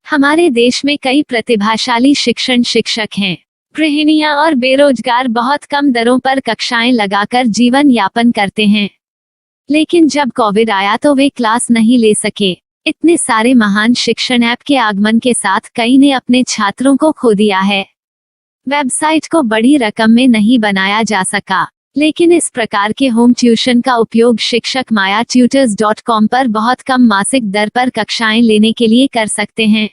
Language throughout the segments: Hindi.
हमारे देश में कई प्रतिभाशाली शिक्षण शिक्षक हैं। गृहिणियां और बेरोजगार बहुत कम दरों पर कक्षाएं लगाकर जीवन यापन करते हैं। लेकिन जब कोविड आया तो वे क्लास नहीं ले सके। इतने सारे महान शिक्षण ऐप के आगमन के साथ कई ने अपने छात्रों को खो दिया है। वेबसाइट को बड़ी रकम में नहीं बनाया जा सका, लेकिन इस प्रकार के होम ट्यूशन का उपयोग शिक्षक myatutors.com पर बहुत कम मासिक दर पर कक्षाएं लेने के लिए कर सकते हैं।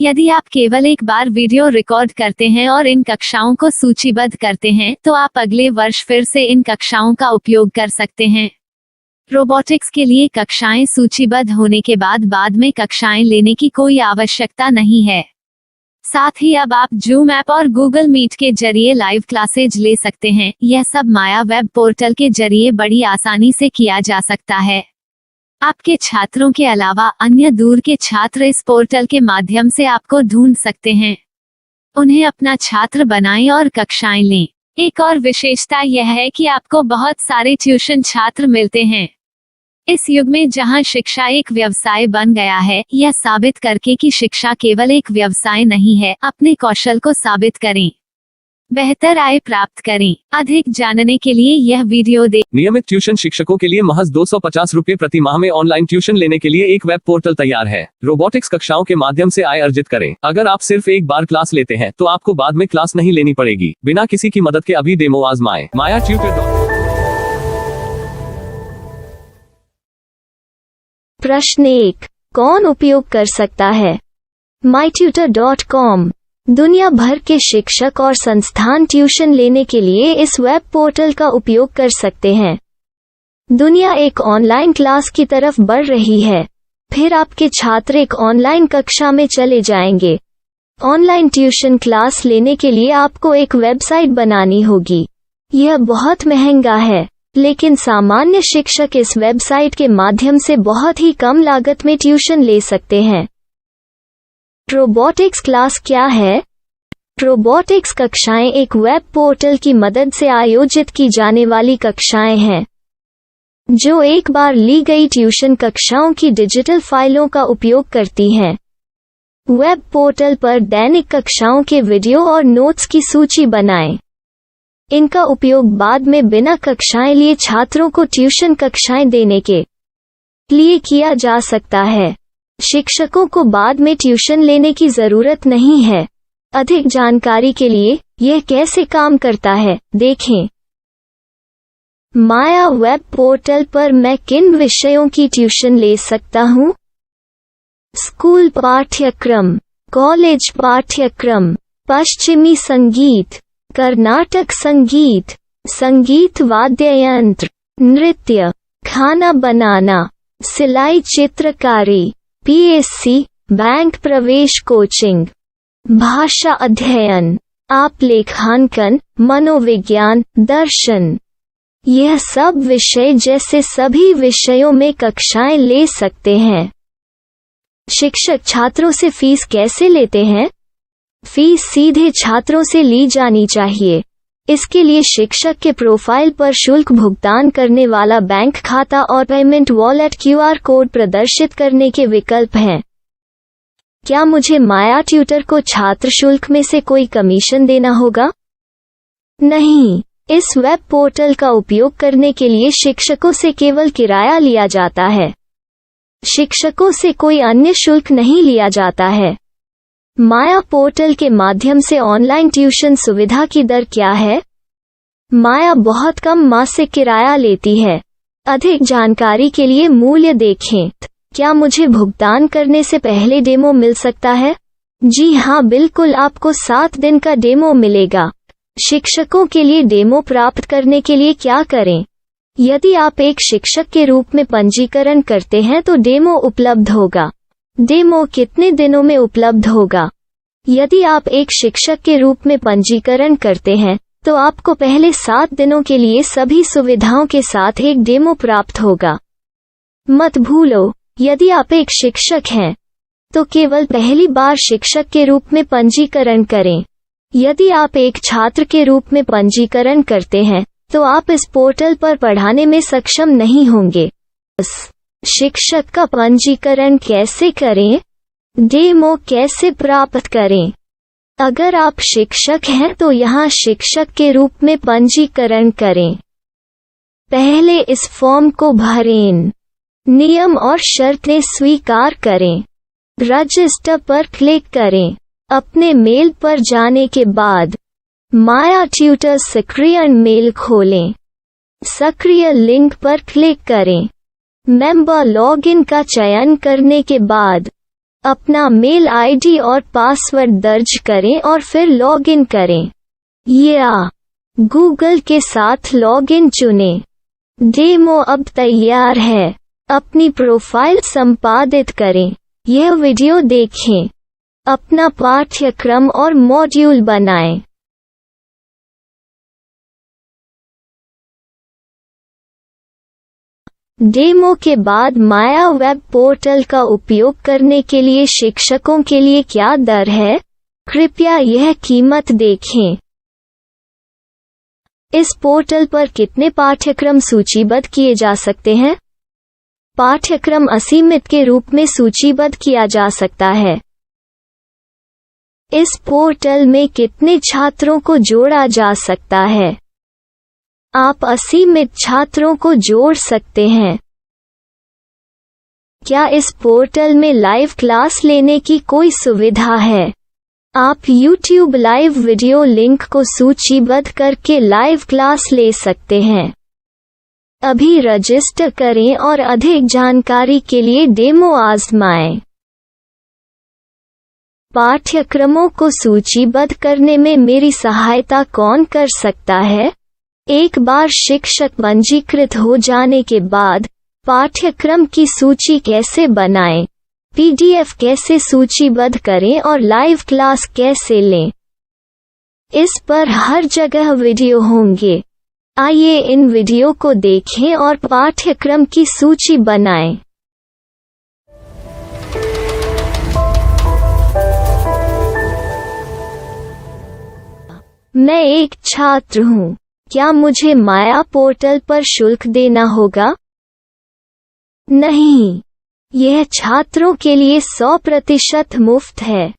यदि आप केवल एक बार वीडियो रिकॉर्ड करते हैं और इन कक्षाओं को सूचीबद्ध करते हैं तो आप अगले वर्ष फिर से इन कक्षाओं का उपयोग कर सकते हैं। रोबोटिक्स के लिए कक्षाएं सूचीबद्ध होने के बाद में कक्षाएं लेने की कोई आवश्यकता नहीं है। साथ ही अब आप जूम ऐप और गूगल मीट के जरिए लाइव क्लासेज ले सकते हैं। यह सब माया वेब पोर्टल के जरिए बड़ी आसानी से किया जा सकता है। आपके छात्रों के अलावा अन्य दूर के छात्र इस पोर्टल के माध्यम से आपको ढूंढ सकते हैं। उन्हें अपना छात्र बनाएं और कक्षाएं लें। एक और विशेषता यह है कि आपको बहुत सारे ट्यूशन छात्र मिलते हैं। इस युग में जहां शिक्षा एक व्यवसाय बन गया है, यह साबित करके कि शिक्षा केवल एक व्यवसाय नहीं है, अपने कौशल को साबित करें, बेहतर आय प्राप्त करें। अधिक जानने के लिए यह वीडियो देखें। नियमित ट्यूशन शिक्षकों के लिए महज 250 रुपए प्रति माह में ऑनलाइन ट्यूशन लेने के लिए एक वेब पोर्टल तैयार है। रोबोटिक्स कक्षाओं के माध्यम से आय अर्जित करें। अगर आप सिर्फ एक बार क्लास लेते हैं तो आपको बाद में क्लास नहीं लेनी पड़ेगी। बिना किसी की मदद के अभी डेमो आजमाएं। myatutors.com। प्रश्न 1, कौन उपयोग कर सकता है? mytutor.com दुनिया भर के शिक्षक और संस्थान ट्यूशन लेने के लिए इस वेब पोर्टल का उपयोग कर सकते हैं। दुनिया एक ऑनलाइन क्लास की तरफ बढ़ रही है। फिर आपके छात्र एक ऑनलाइन कक्षा में चले जाएंगे। ऑनलाइन ट्यूशन क्लास लेने के लिए आपको एक वेबसाइट बनानी होगी। यह बहुत महंगा है, लेकिन सामान्य शिक्षक इस वेबसाइट के माध्यम से बहुत ही कम लागत में ट्यूशन ले सकते हैं। रोबोटिक्स क्लास क्या है? रोबोटिक्स कक्षाएं एक वेब पोर्टल की मदद से आयोजित की जाने वाली कक्षाएं हैं, जो एक बार ली गई ट्यूशन कक्षाओं की डिजिटल फाइलों का उपयोग करती हैं। वेब पोर्टल पर दैनिक कक्षाओं के वीडियो और नोट्स की सूची बनाएं। इनका उपयोग बाद में बिना कक्षाएं लिए छात्रों को ट्यूशन कक्षाएं देने के लिए किया जा सकता है। शिक्षकों को बाद में ट्यूशन लेने की जरूरत नहीं है। अधिक जानकारी के लिए यह कैसे काम करता है, देखें। माया वेब पोर्टल पर मैं किन विषयों की ट्यूशन ले सकता हूँ? स्कूल पाठ्यक्रम, कॉलेज पाठ्यक्रम, पश्चिमी संगीत, कर्नाटक संगीत, संगीत वाद्य यंत्र, नृत्य, खाना बनाना, सिलाई चित्रकारी, पीएससी, बैंक प्रवेश कोचिंग, भाषा अध्ययन, आप लेखांकन, मनोविज्ञान, दर्शन। यह सब विषय जैसे सभी विषयों में कक्षाएं ले सकते हैं। शिक्षक छात्रों से फीस कैसे लेते हैं? फीस सीधे छात्रों से ली जानी चाहिए। इसके लिए शिक्षक के प्रोफाइल पर शुल्क भुगतान करने वाला बैंक खाता और पेमेंट वॉलेट क्यूआर कोड प्रदर्शित करने के विकल्प हैं। क्या मुझे माया ट्यूटर को छात्र शुल्क में से कोई कमीशन देना होगा? नहीं, इस वेब पोर्टल का उपयोग करने के लिए शिक्षकों से केवल किराया लिया जाता है। शिक्षकों से कोई अन्य शुल्क नहीं लिया जाता है। माया पोर्टल के माध्यम से ऑनलाइन ट्यूशन सुविधा की दर क्या है? माया बहुत कम मासिक किराया लेती है। अधिक जानकारी के लिए मूल्य देखें। क्या मुझे भुगतान करने से पहले डेमो मिल सकता है? जी हाँ, बिल्कुल, आपको 7 दिन का डेमो मिलेगा। शिक्षकों के लिए डेमो प्राप्त करने के लिए क्या करें? यदि आप एक शिक्षक के रूप में पंजीकरण करते हैं तो डेमो उपलब्ध होगा। डेमो कितने दिनों में उपलब्ध होगा? यदि आप एक शिक्षक के रूप में पंजीकरण करते हैं तो आपको पहले 7 दिनों के लिए सभी सुविधाओं के साथ एक डेमो प्राप्त होगा। मत भूलो, यदि आप एक शिक्षक हैं तो केवल पहली बार शिक्षक के रूप में पंजीकरण करें। यदि आप एक छात्र के रूप में पंजीकरण करते हैं तो आप इस पोर्टल पर पढ़ाने में सक्षम नहीं होंगे। शिक्षक का पंजीकरण कैसे करें? डेमो कैसे प्राप्त करें? अगर आप शिक्षक हैं तो यहाँ शिक्षक के रूप में पंजीकरण करें। पहले इस फॉर्म को भरें। नियम और शर्तें स्वीकार करें। रजिस्टर पर क्लिक करें। अपने मेल पर जाने के बाद माया ट्यूटर सक्रिय मेल खोलें। सक्रिय लिंक पर क्लिक करें। मेंबर लॉगिन का चयन करने के बाद अपना मेल आईडी और पासवर्ड दर्ज करें और फिर लॉगिन करें या गूगल के साथ लॉगिन चुनें। डेमो अब तैयार है। अपनी प्रोफाइल संपादित करें। यह वीडियो देखें। अपना पाठ्यक्रम और मॉड्यूल बनाएं। डेमो के बाद माया वेब पोर्टल का उपयोग करने के लिए शिक्षकों के लिए क्या दर है? कृपया यह कीमत देखें। इस पोर्टल पर कितने पाठ्यक्रम सूचीबद्ध किए जा सकते हैं? पाठ्यक्रम असीमित के रूप में सूचीबद्ध किया जा सकता है। इस पोर्टल में कितने छात्रों को जोड़ा जा सकता है? आप असीमित छात्रों को जोड़ सकते हैं। क्या इस पोर्टल में लाइव क्लास लेने की कोई सुविधा है? आप YouTube लाइव वीडियो लिंक को सूचीबद्ध करके लाइव क्लास ले सकते हैं। अभी रजिस्टर करें और अधिक जानकारी के लिए डेमो आजमाएं। पाठ्यक्रमों को सूचीबद्ध करने में मेरी सहायता कौन कर सकता है? एक बार शिक्षक पंजीकृत हो जाने के बाद पाठ्यक्रम की सूची कैसे बनाएं? PDF कैसे सूचीबद्ध करें और लाइव क्लास कैसे लें? इस पर हर जगह वीडियो होंगे। आइए इन वीडियो को देखें और पाठ्यक्रम की सूची बनाएं। मैं एक छात्र हूँ। क्या मुझे माया पोर्टल पर शुल्क देना होगा? नहीं, यह छात्रों के लिए 100% मुफ्त है।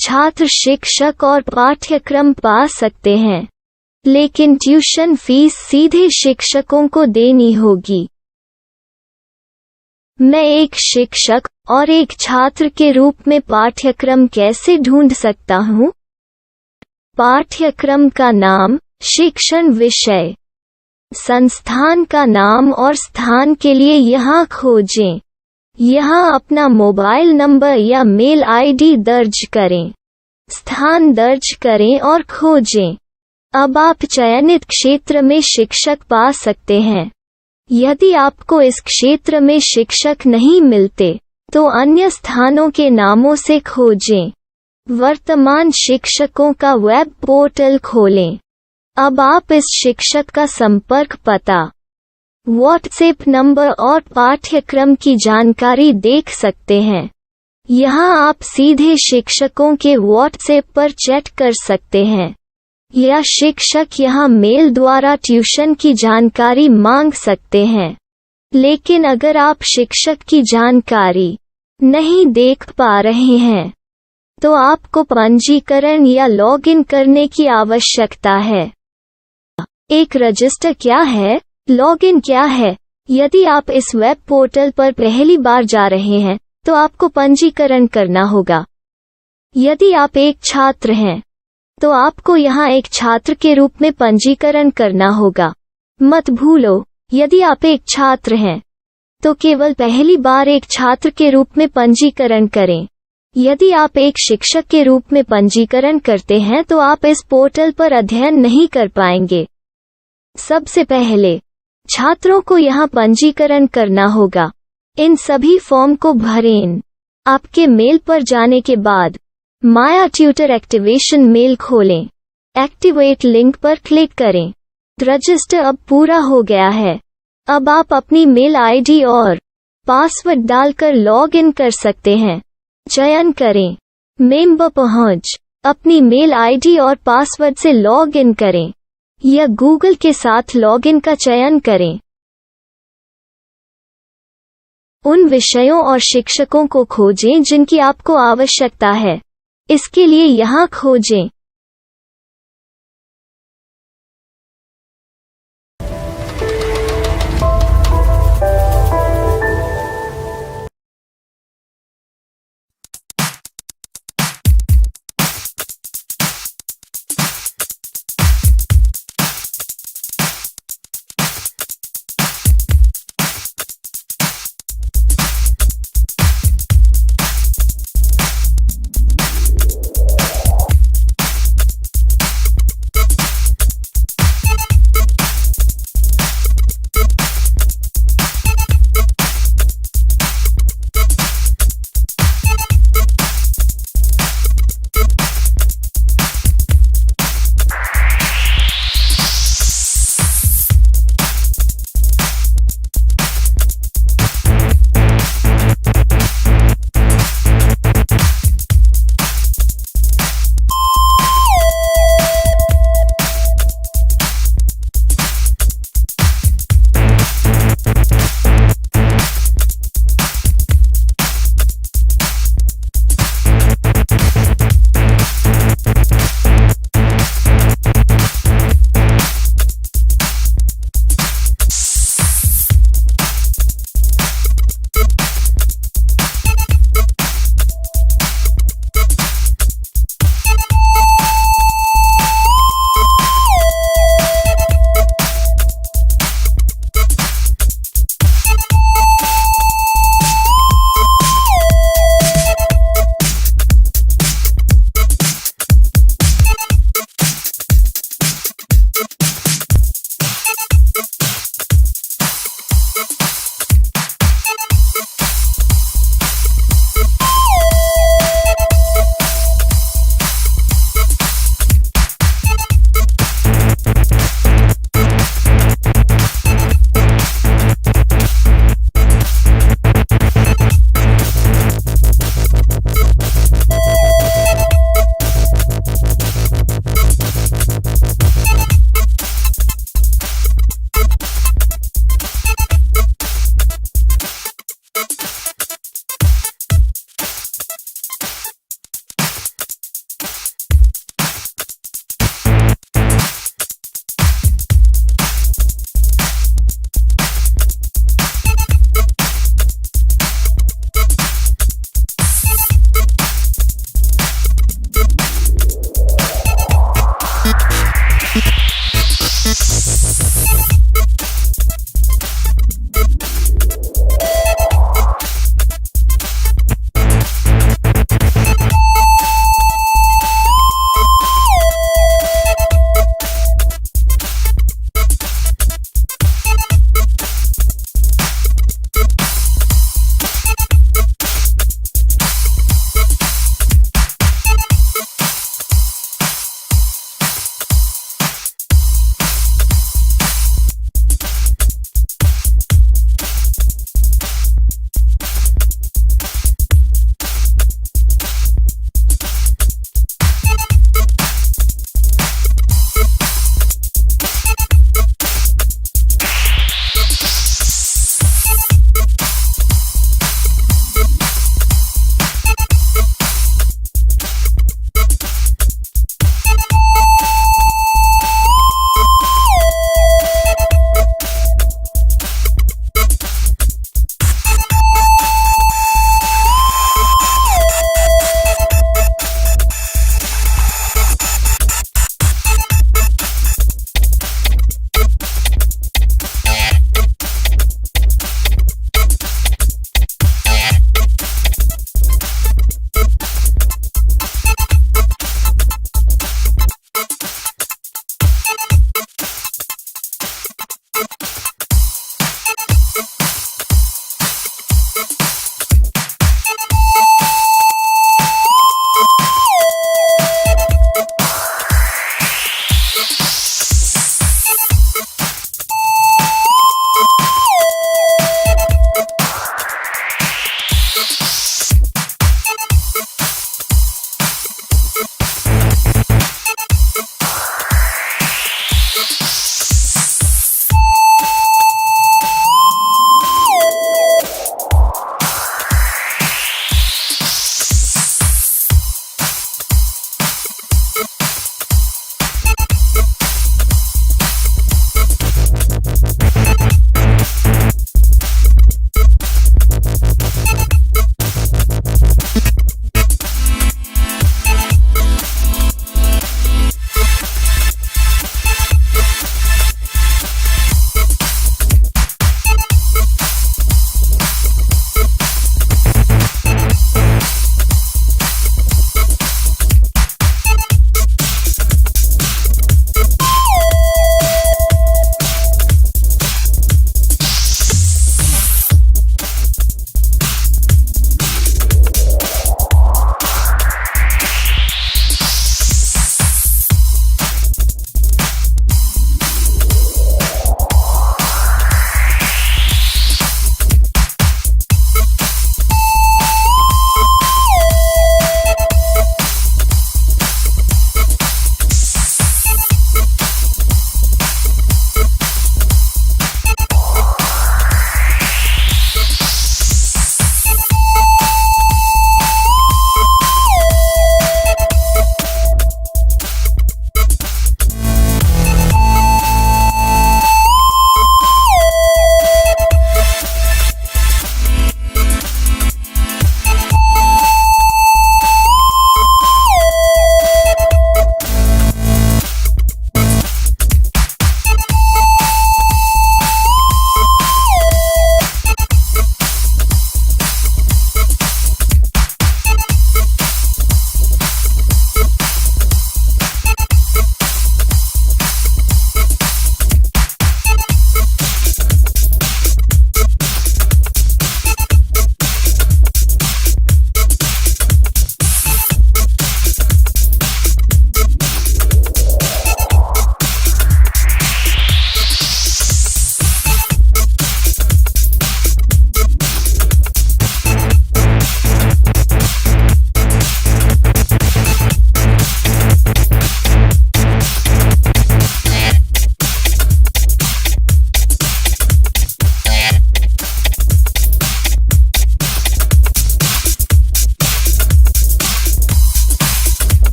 छात्र शिक्षक और पाठ्यक्रम पा सकते हैं, लेकिन ट्यूशन फीस सीधे शिक्षकों को देनी होगी। मैं एक शिक्षक और एक छात्र के रूप में पाठ्यक्रम कैसे ढूंढ सकता हूँ? पाठ्यक्रम का नाम, शिक्षण विषय, संस्थान का नाम और स्थान के लिए यहाँ खोजें। यहाँ अपना मोबाइल नंबर या मेल आईडी दर्ज करें। स्थान दर्ज करें और खोजें। अब आप चयनित क्षेत्र में शिक्षक पा सकते हैं। यदि आपको इस क्षेत्र में शिक्षक नहीं मिलते, तो अन्य स्थानों के नामों से खोजें। वर्तमान शिक्षकों का वेब पोर्टल खोलें। अब आप इस शिक्षक का संपर्क पता, व्हाट्सएप नंबर और पाठ्यक्रम की जानकारी देख सकते हैं। यहाँ आप सीधे शिक्षकों के व्हाट्सएप पर चैट कर सकते हैं या शिक्षक यहाँ मेल द्वारा ट्यूशन की जानकारी मांग सकते हैं। लेकिन अगर आप शिक्षक की जानकारी नहीं देख पा रहे हैं, तो आपको पंजीकरण या लॉगिन करने की आवश्यकता है। एक रजिस्टर क्या है? लॉगिन क्या है? यदि आप इस वेब पोर्टल पर पहली बार जा रहे हैं, तो आपको पंजीकरण करना होगा। यदि आप एक छात्र हैं, तो आपको यहाँ एक छात्र के रूप में पंजीकरण करना होगा। मत भूलो, यदि आप एक छात्र हैं, तो केवल पहली बार एक छात्र के रूप में पंजीकरण करें। यदि आप एक शिक्षक के रूप में पंजीकरण करते हैं, तो आप इस पोर्टल पर अध्ययन नहीं कर पाएंगे। सबसे पहले छात्रों को यहाँ पंजीकरण करना होगा। इन सभी फॉर्म को भरें। आपके मेल पर जाने के बाद माया ट्यूटर एक्टिवेशन मेल खोलें। एक्टिवेट लिंक पर क्लिक करें। रजिस्टर अब पूरा हो गया है। अब आप अपनी मेल आईडी और पासवर्ड डालकर लॉग इन कर सकते हैं। चयन करें मेंबर पहुंच। अपनी मेल आईडी और पासवर्ड से लॉग इन करें या गूगल के साथ लॉगिन का चयन करें। उन विषयों और शिक्षकों को खोजें जिनकी आपको आवश्यकता है। इसके लिए यहाँ खोजें।